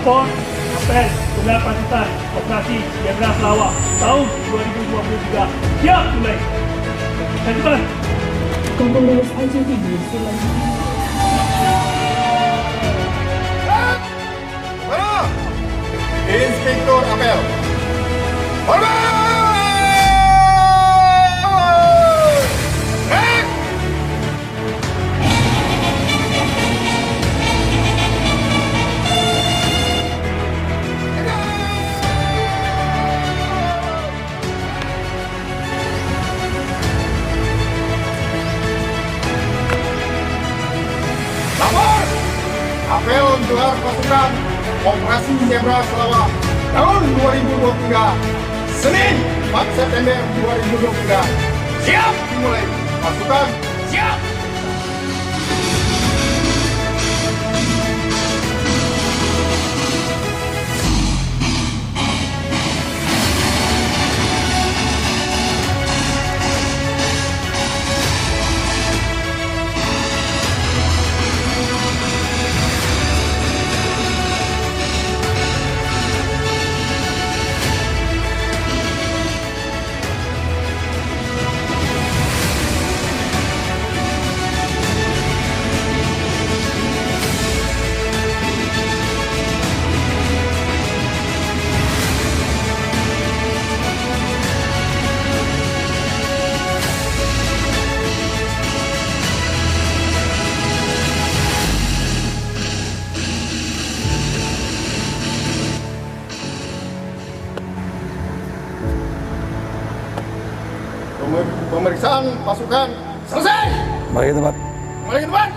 Lapor apel gelar pasukan operasi Zebra Selawar tahun 2023 siap mulai. Terima. Kompolis Aceh Timur selanjutnya. Inspektur apel. Hormat! Lapor! Apel gelar pasukan Operasi Zebra Selawar tahun 2023 Senin 4 September 2023 siap dimulai. Pasukan siap. Pemeriksaan pasukan selesai. Mari ke tempat. Kembali ke depan.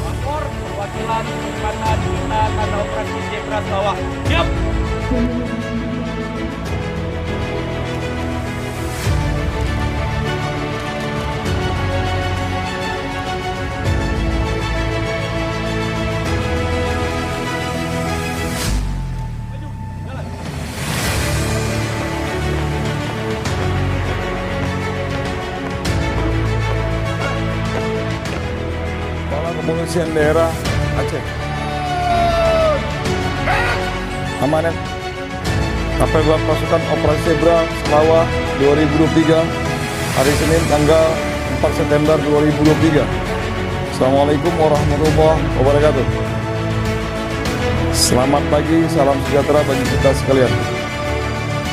Lapor perwakilan Komandan kita karena operasi Zebra Selawar siap. Kepala Kepolisian Daerah Aceh. Amanat apel gelar pasukan Operasi Zebra Selawar 2023 hari Senin tanggal 4 September 2023. Assalamualaikum warahmatullahi wabarakatuh. Selamat pagi, salam sejahtera bagi kita sekalian.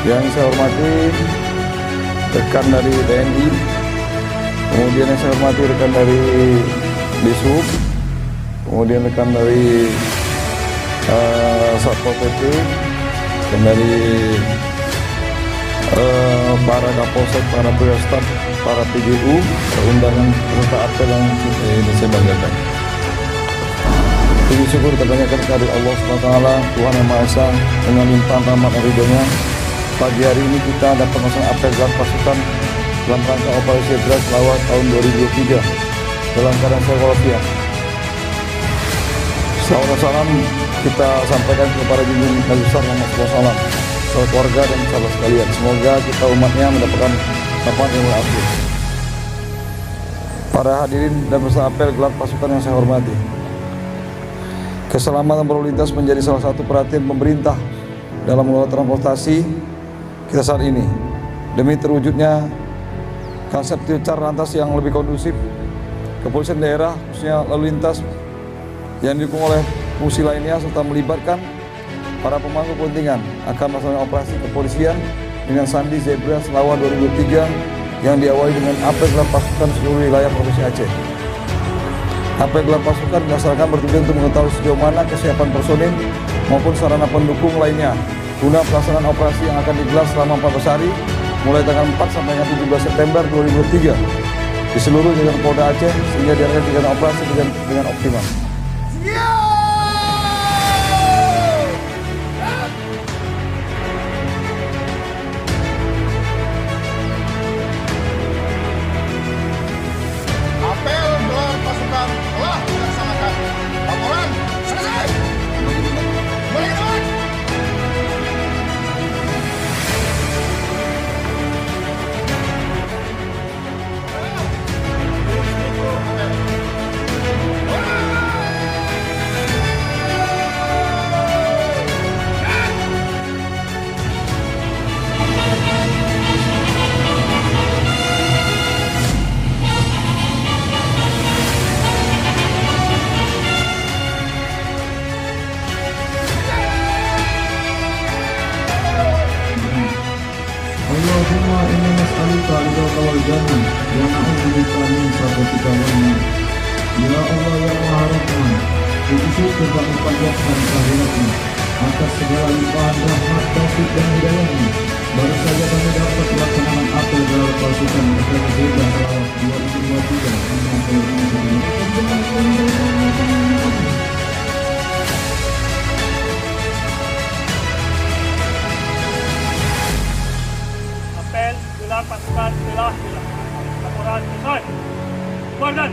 Yang saya hormati rekan dari TNI, kemudian yang saya hormati rekan dari Dishub, kemudian rekan dari Satpol PP, dan dari para Kapolsek, para Staf, para PGU, undangan peserta apel yang ini saya banggakan. Puji syukur kebanyakan kepada Allah SWT, Tuhan Yang Maha Esa, dengan limpahan rahmat dan ridhonya. Pagi hari ini kita dapat melaksanakan apel gelar pasukan dalam rangka Operasi Zebra Selawar tahun 2023 dalam keadaan sehat walafiat. Salam kita sampaikan kepada junjungan Nabi besar Muhammad SAW, sahabat keluarga dan sahabat sekalian. Semoga kita umatnya mendapatkan lapangan ilmu akhir. Para hadirin dan peserta apel gelar pasukan yang saya hormati, keselamatan berlalu lintas menjadi salah satu perhatian pemerintah dalam mengelola transportasi kita saat ini. Demi terwujudnya konsep cara lantas yang lebih kondusif, kepolisian daerah khususnya lalu lintas yang didukung oleh fungsi lainnya serta melibatkan para pemangku kepentingan akan melaksanakan operasi kepolisian dengan sandi Zebra Selawar 2023 yang diawali dengan apel gelar pasukan seluruh wilayah Provinsi Aceh. Apel gelar pasukan dilaksanakan bertujuan untuk mengetahui sejauh mana kesiapan personil maupun sarana pendukung lainnya guna pelaksanaan operasi yang akan digelar selama 14 hari mulai tanggal 4 sampai dengan 17 September 2023 di seluruh jajaran Polda Aceh sehingga diharapkan kegiatan operasi dengan optimal. nas'aluka ridhaka wal jannah wa na'udzubika min sakhatika wan nar. Ya Allah yang Maha Rahman, puji syukur kami panjatkan kehadiratmu atas segala limpahan rahmat, taufik dan hidayahmu. Baru saja kami dapat pelaksanaan apel gelar pasukan Muslim Jeddah 2023. Apel gelar pasukan telah dilaksanakan. Laporan selesai. Komandan,